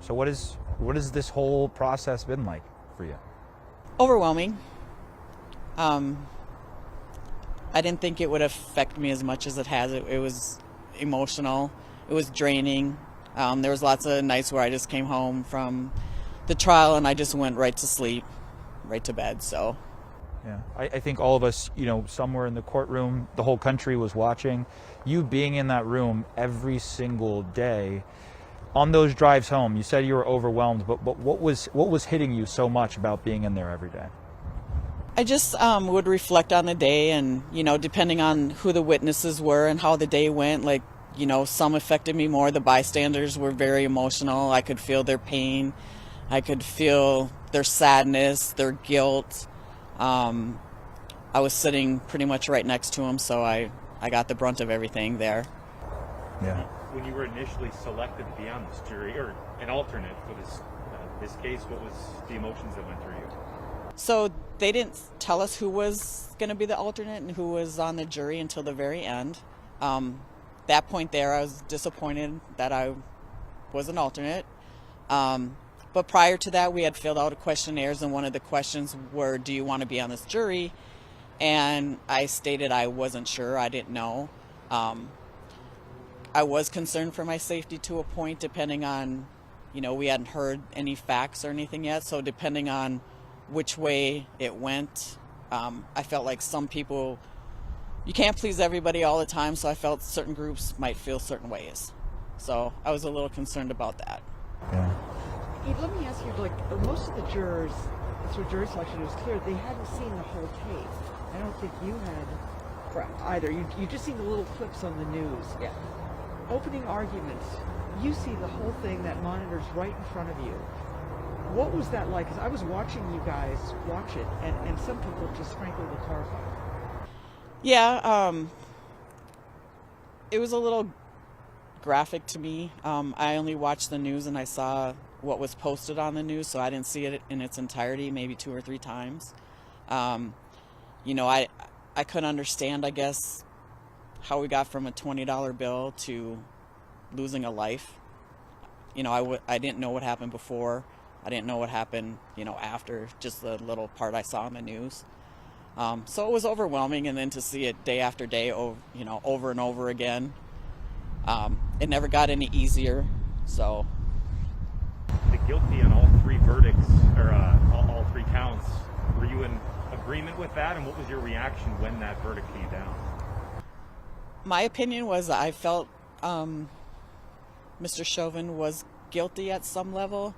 So what has this whole process been like for you? Overwhelming. I didn't think it would affect me as much as it has. It was emotional. It was draining. There was lots of nights where I just came home from the trial and I just went right to sleep, right to bed. So, yeah, I think all of us, somewhere in the courtroom, the whole country was watching. You being in that room every single day, on those drives home, you said you were overwhelmed. But what was hitting you so much about being in there every day? I just would reflect on the day, and depending on who the witnesses were and how the day went, some affected me more. The bystanders were very emotional. I could feel their pain. I could feel their sadness, their guilt. I was sitting pretty much right next to them, so I got the brunt of everything there. Yeah. When you were initially selected to be on this jury, or an alternate for this case, what was the emotions that went through you? So they didn't tell us who was going to be the alternate and who was on the jury until the very end. That point there, I was disappointed that I was an alternate. But prior to that, we had filled out questionnaires, and one of the questions were, do you want to be on this jury? And I stated I wasn't sure. I didn't know. I was concerned for my safety to a point, depending on, we hadn't heard any facts or anything yet. So depending on which way it went, I felt like some people, you can't please everybody all the time, so I felt certain groups might feel certain ways. So I was a little concerned about that. Yeah. Hey, let me ask you, most of the jurors, through jury selection, it was clear they hadn't seen the whole tape. I don't think you had either. You just seen the little clips on the news. Yeah. Opening arguments, you see the whole thing, that monitor's right in front of you. What was that like? Because I was watching you guys watch it, and some people just frankly look horrified. Yeah, it was a little graphic to me. I only watched the news and I saw what was posted on the news, so I didn't see it in its entirety, maybe 2 or 3 times. I couldn't understand, I guess, how we got from a $20 bill to losing a life. I didn't know what happened before. I didn't know what happened, after, just the little part I saw on the news. So it was overwhelming, and then to see it day after day, over and over again. It never got any easier, so. The guilty on all 3 verdicts, or all 3 counts, were you in agreement with that, and what was your reaction when that verdict came down? My opinion was I felt Mr. Chauvin was guilty at some level.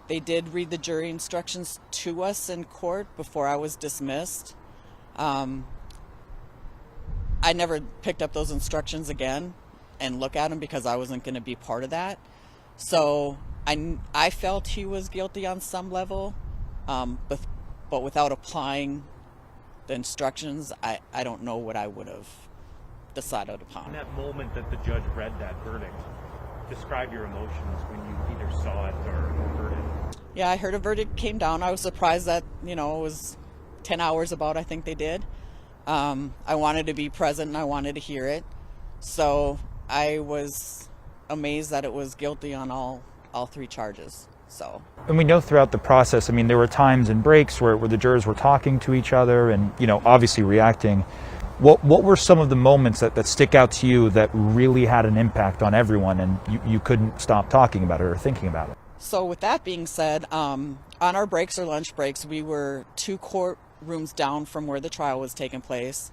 They did read the jury instructions to us in court before I was dismissed. I never picked up those instructions again and look at them because I wasn't going to be part of that. So I felt he was guilty on some level, but without applying the instructions, I don't know what I would have decided upon. In that moment that the judge read that verdict, describe your emotions when you either saw it or heard it. Yeah, I heard a verdict came down. I was surprised that, it was 10 hours about, I think they did. I wanted to be present and I wanted to hear it. So I was amazed that it was guilty on all 3 charges. So. And we know throughout the process, there were times and breaks where the jurors were talking to each other and, obviously reacting. What were some of the moments that stick out to you that really had an impact on everyone and you couldn't stop talking about it or thinking about it? So with that being said, on our breaks or lunch breaks, we were 2 courtrooms down from where the trial was taking place,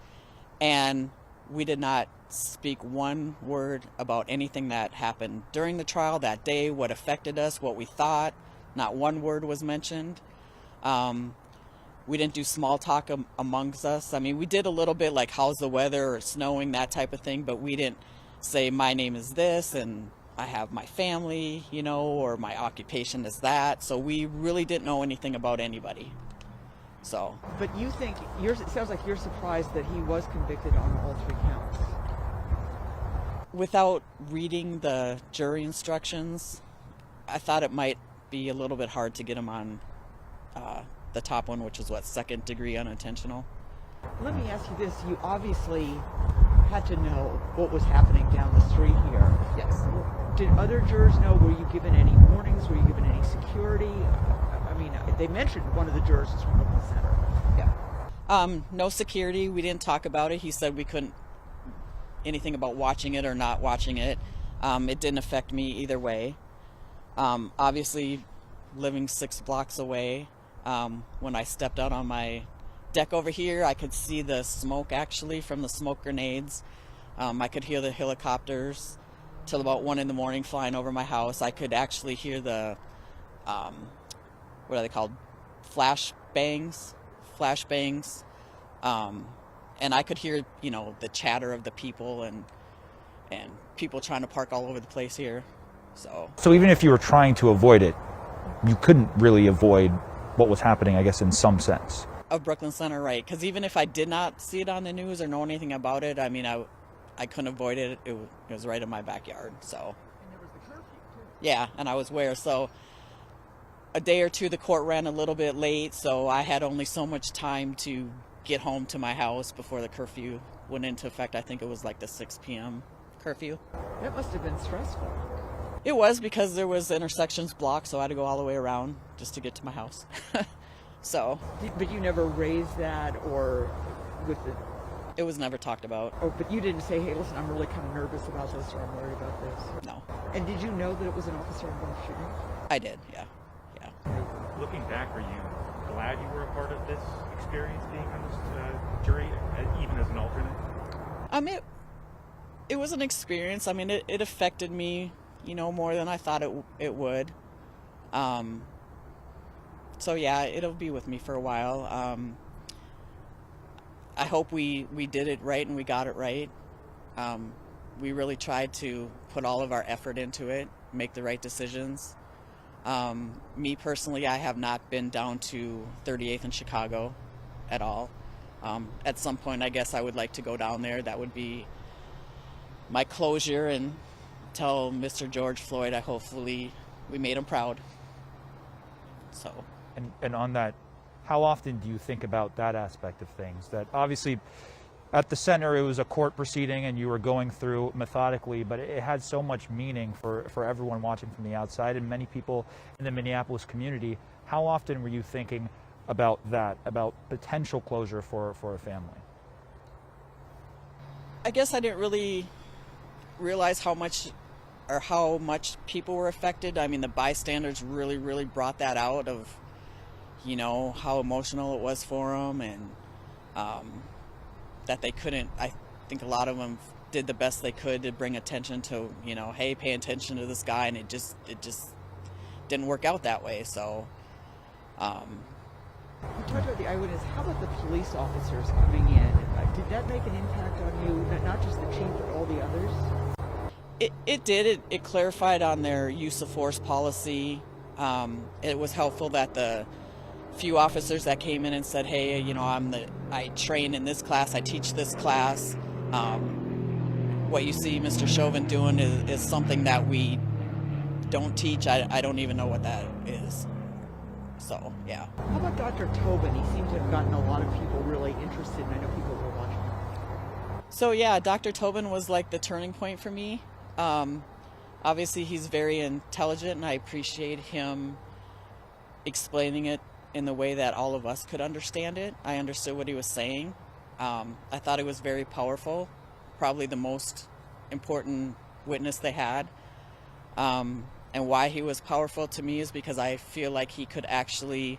and we did not speak one word about anything that happened during the trial that day, what affected us, what we thought. Not one word was mentioned. We didn't do small talk amongst us. We did a little bit like how's the weather or snowing, that type of thing, but we didn't say my name is this and I have my family, or my occupation is that. So we really didn't know anything about anybody. So. But you think, it sounds like you're surprised that he was convicted on all 3 counts. Without reading the jury instructions, I thought it might be a little bit hard to get him on the top one, which is 2nd degree unintentional. Let me ask you this. You obviously had to know what was happening down the street here. Yes. Did other jurors know? Were you given any warnings? Were you given They mentioned one of the jurors was from Brooklyn Center. No security. We didn't talk about it. He said we couldn't anything about watching it or not watching it. It didn't affect me either way. Obviously, living 6 blocks away, when I stepped out on my deck over here, I could see the smoke actually from the smoke grenades. I could hear the helicopters till about 1 a.m. flying over my house. I could actually hear the, what are they called? Flashbangs. And I could hear, the chatter of the people and people trying to park all over the place here. So even if you were trying to avoid it, you couldn't really avoid what was happening, I guess, in some sense. Of Brooklyn Center, right? Because even if I did not see it on the news or know anything about it, I mean, I couldn't avoid it. It was right in my backyard. So. And there was the curfew too. Yeah, and I was aware. So a day or two, the court ran a little bit late, so I had only so much time to get home to my house before the curfew went into effect. I think it was like the 6 p.m. curfew. That must have been stressful. It was, because there was intersections blocked, so I had to go all the way around just to get to my house. So. But you never raised that, or with the... It was never talked about. Oh, but you didn't say, hey, listen, I'm really kind of nervous about this, or I'm worried about this. No. And did you know that it was an officer-involved shooting? I did, yeah. Looking back, are you glad you were a part of this experience, being on this jury, even as an alternate? It was an experience. I mean, it affected me, more than I thought it would. So yeah, it'll be with me for a while. I hope we did it right and we got it right. We really tried to put all of our effort into it, make the right decisions. Me personally, I have not been down to 38th in Chicago at all. At some point, I guess I would like to go down there. That would be my closure and tell Mr. George Floyd, hopefully we made him proud. So. And on that, how often do you think about that aspect of things? That obviously at the center it was a court proceeding and you were going through methodically, but it had so much meaning for everyone watching from the outside and many people in the Minneapolis community. How often were you thinking about that, about potential closure for a family? I guess I didn't really realize how much people were affected. I mean, the bystanders really, really brought that out of, how emotional it was for them, and that they couldn't. I think a lot of them did the best they could to bring attention to, hey, pay attention to this guy, and it just didn't work out that way. So. You talked about the eyewitness. How about the police officers coming in? Did that make an impact on you? Not just the chief, but all the others? It did. It clarified on their use of force policy. It was helpful that the few officers that came in and said, hey, I train in this class, I teach this class. What you see Mr. Chauvin doing is something that we don't teach. I don't even know what that is. So, yeah. How about Dr. Chauvin? He seemed to have gotten a lot of people really interested, and I know people were watching him. So, yeah, Dr. Chauvin was like the turning point for me. Obviously, he's very intelligent, and I appreciate him explaining it in the way that all of us could understand it. I understood what he was saying. I thought it was very powerful, probably the most important witness they had. And why he was powerful to me is because I feel like he could actually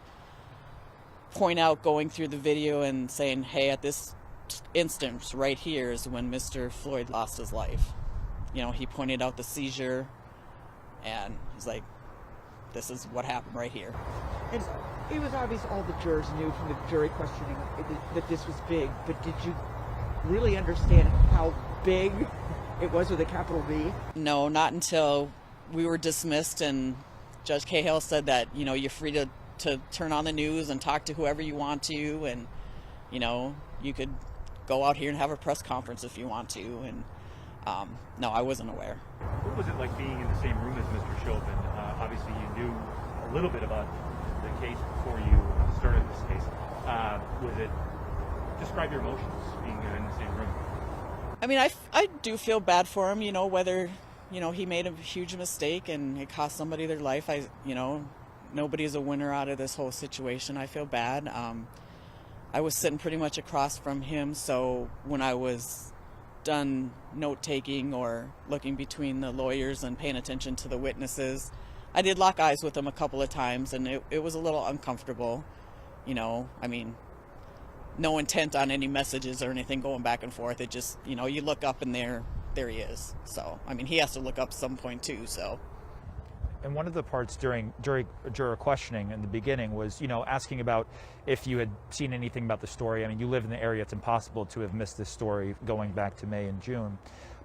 point out, going through the video and saying, hey, at this instance right here is when Mr. Floyd lost his life. He pointed out the seizure, and he's like, this is what happened right here. And it was obvious all the jurors knew from the jury questioning that this was big, but did you really understand how big it was with a capital B? No, not until we were dismissed and Judge Cahill said that, you're free to turn on the news and talk to whoever you want to, and, you could go out here and have a press conference if you want to. And no, I wasn't aware. What was it like being in the same room as Mr. Chauvin? Obviously, you knew a little bit about the case before you started this case. Describe your emotions being in the same room? I mean, I do feel bad for him, whether, he made a huge mistake and it cost somebody their life. nobody's a winner out of this whole situation. I feel bad. I was sitting pretty much across from him, so when I was done note-taking or looking between the lawyers and paying attention to the witnesses, I did lock eyes with him a couple of times, and it was a little uncomfortable. You know, I mean, no intent on any messages or anything going back and forth. It just, you know, you look up and there he is. So, I mean, he has to look up some point too, so. And one of the parts during juror questioning in the beginning was, you know, asking about if you had seen anything about the story. I mean, you live in the area, it's impossible to have missed this story going back to May and June.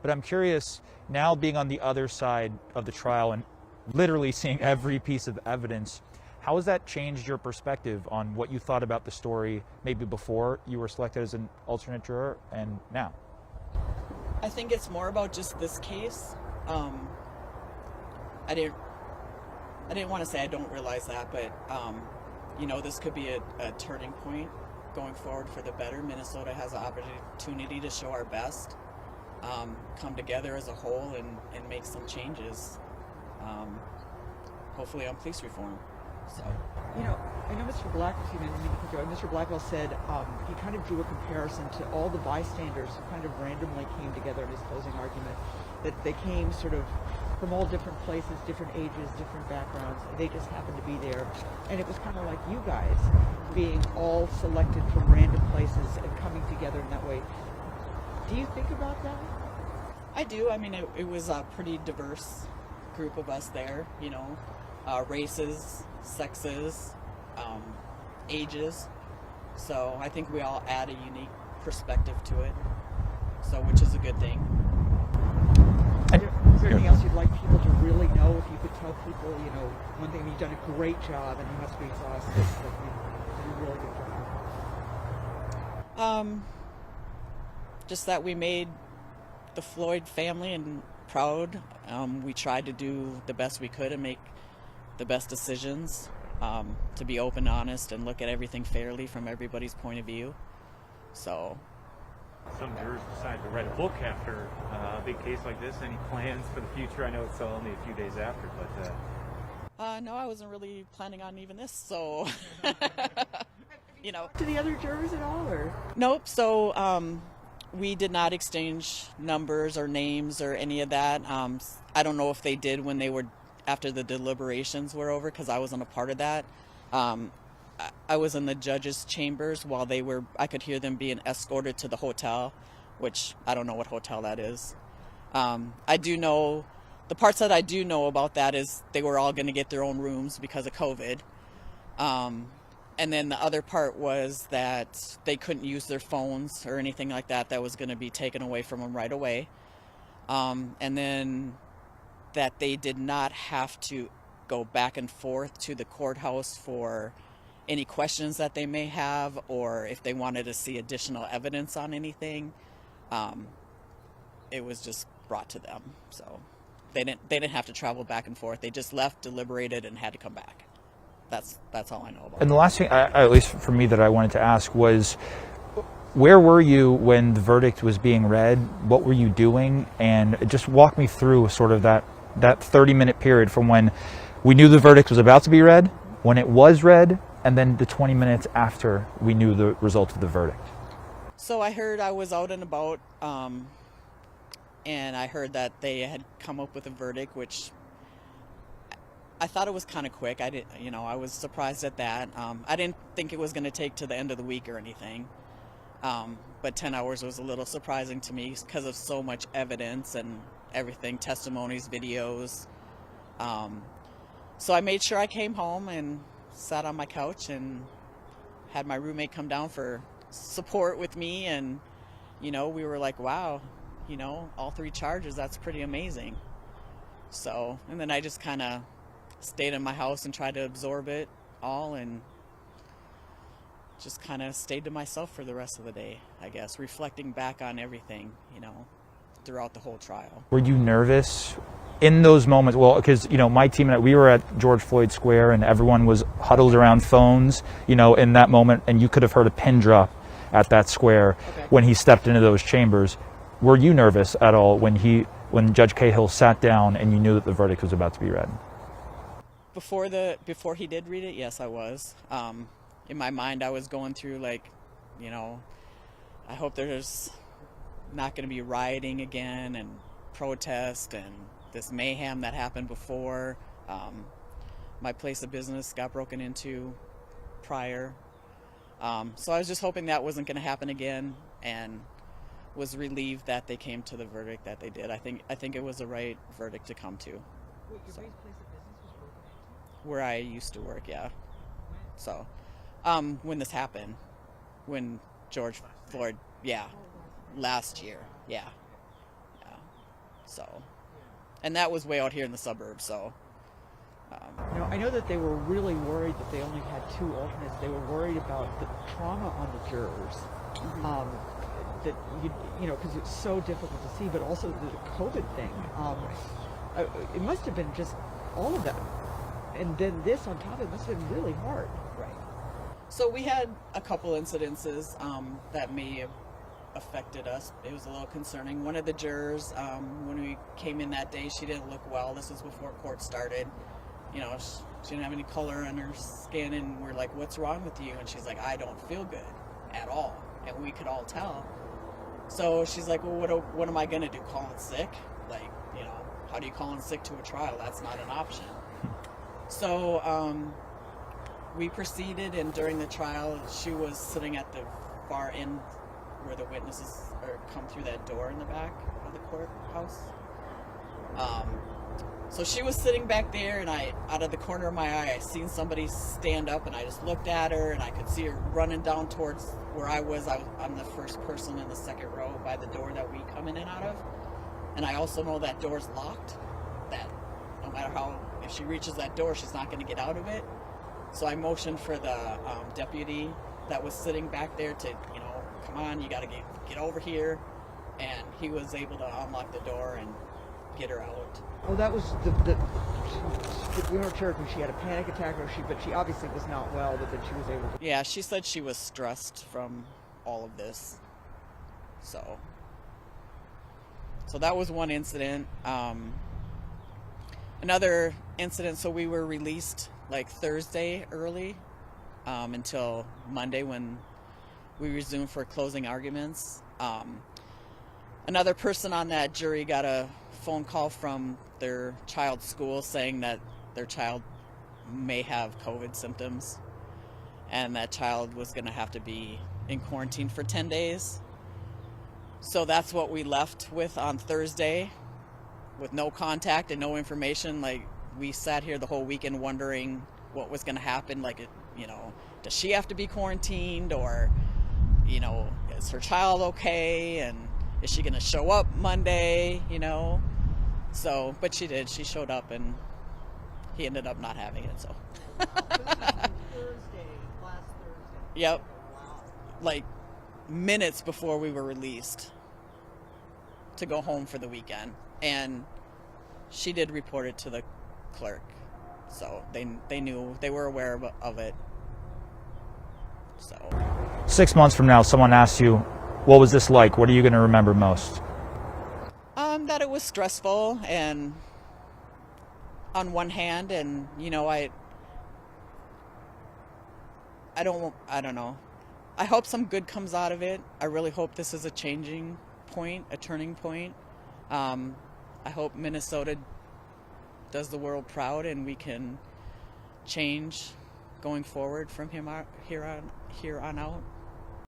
But I'm curious, now being on the other side of the trial and literally seeing every piece of evidence, how has that changed your perspective on what you thought about the story maybe before you were selected as an alternate juror and now? I think it's more about just this case. I didn't want to say I don't realize that, but you know, this could be a turning point going forward for the better. Minnesota has an opportunity to show our best, come together as a whole and make some changes, hopefully on police reform. So, You know, I know Mr. Black, Mr. Blackwell said he kind of drew a comparison to all the bystanders who kind of randomly came together in his closing argument, that they came sort of from all different places, different ages, different backgrounds. They just happened to be there. And it was kind of like you guys being all selected from random places and coming together in that way. Do you think about that? I do. I mean, it was a pretty diverse group of us there, you know, races, sexes, ages. So I think we all add a unique perspective to it, so which is a good thing. Is there anything else you'd like people to really know? If you could tell people, you know, one thing, you've done a great job and you must be exhausted, but you did a really good job. Just that we made the Floyd family and proud. We tried to do the best we could and make the best decisions, to be open, honest, and look at everything fairly from everybody's point of view. So. Some jurors decide to write a book after a big case like this. Any plans for the future? I know it's only a few days after, but... No, I wasn't really planning on even this, so... you know. To the other jurors at all, or? Nope, so we did not exchange numbers or names or any of that. I don't know if they did when they were, after the deliberations were over, because I wasn't a part of that. I was in the judges' chambers while I could hear them being escorted to the hotel, which I don't know what hotel that is. I do know, the parts that I do know about that is they were all going to get their own rooms because of COVID. And then the other part was that they couldn't use their phones or anything like that. That was going to be taken away from them right away. And then that they did not have to go back and forth to the courthouse for any questions that they may have, or if they wanted to see additional evidence on anything. It was just brought to them. So they didn't have to travel back and forth. They just left, deliberated, and had to come back. That's all I know about. And the last thing, at least for me, that I wanted to ask was, where were you when the verdict was being read? What were you doing? And just walk me through sort of that 30-minute period from when we knew the verdict was about to be read, when it was read, and then the 20 minutes after we knew the result of the verdict. So I heard, I was out and about, and I heard that they had come up with a verdict, which I thought it was kind of quick. I was surprised at that. I didn't think it was going to take to the end of the week or anything. But 10 hours was a little surprising to me because of so much evidence and everything, testimonies, videos. So I made sure I came home and sat on my couch and had my roommate come down for support with me, and we were like, wow, all 3 charges, that's pretty amazing. So, and then I just kind of stayed in my house and tried to absorb it all, and just kind of stayed to myself for the rest of the day, I guess, reflecting back on everything, throughout the whole trial. Were you nervous in those moments? Well, because, my team and I, we were at George Floyd Square and everyone was huddled around phones, in that moment, and you could have heard a pin drop at that square when he stepped into those chambers. Were you nervous at all when Judge Cahill sat down and you knew that the verdict was about to be read? Before he did read it, yes, I was. In my mind, I was going through like, you know, I hope there's not going to be rioting again and protest and this mayhem that happened before. My place of business got broken into prior. So I was just hoping that wasn't going to happen again, and was relieved that they came to the verdict that they did. I think it was the right verdict to come to. Wait, your place of business was broken into? Where I used to work, yeah. So, when this happened, when George Floyd, yeah, last year, yeah. So, and that was way out here in the suburbs, so. You know, I know that they were really worried that they only had 2 alternates. They were worried about the trauma on the jurors. That you know, because it's so difficult to see, but also the COVID thing. It must have been just all of that, and then this on top of it must have been really hard. Right. So we had a couple incidences that may have affected us. It was a little concerning. One of the jurors, when we came in that day, she didn't look well. This was before court started. You know, she didn't have any color on her skin, and we're like, "What's wrong with you?" And she's like, "I don't feel good at all," and we could all tell. So she's like, "Well, what am I gonna do? Call in sick? Like, you know, how do you call in sick to a trial? That's not an option." So we proceeded, and during the trial, she was sitting at the far end where the witnesses come through that door in the back of the courthouse. So she was sitting back there, and out of the corner of my eye, I seen somebody stand up, and I just looked at her, and I could see her running down towards where I was. I'm the first person in the second row by the door that we come in and out of. And I also know that door's locked, that no matter how, if she reaches that door, she's not going to get out of it. So I motioned for the deputy that was sitting back there to, you know, come on, you got to get over here. And he was able to unlock the door and get her out. Oh, that was we weren't sure if she had a panic attack but she obviously was not well, but that she was able to. Yeah, she said she was stressed from all of this. So that was one incident. Another incident, so we were released like Thursday early until Monday when we resumed for closing arguments. Another person on that jury got a phone call from their child's school saying that their child may have COVID symptoms, and that child was going to have to be in quarantine for 10 days. So that's what we left with on Thursday, with no contact and no information. Like, we sat here the whole weekend wondering what was going to happen. Like, you know, does she have to be quarantined, or, you know, is her child okay, and is she going to show up Monday, you know? So, but she did. She showed up, and he ended up not having it, so. Last Thursday. Yep. Wow. Like minutes before we were released to go home for the weekend. And she did report it to the clerk. So they knew, they were aware of it. So 6 months from now, someone asks you, what was this like? What are you going to remember most? That it was stressful, and on one hand, and you know, I don't know. I hope some good comes out of it. I really hope this is a changing point, a turning point. I hope Minnesota does the world proud, and we can change going forward from here on out.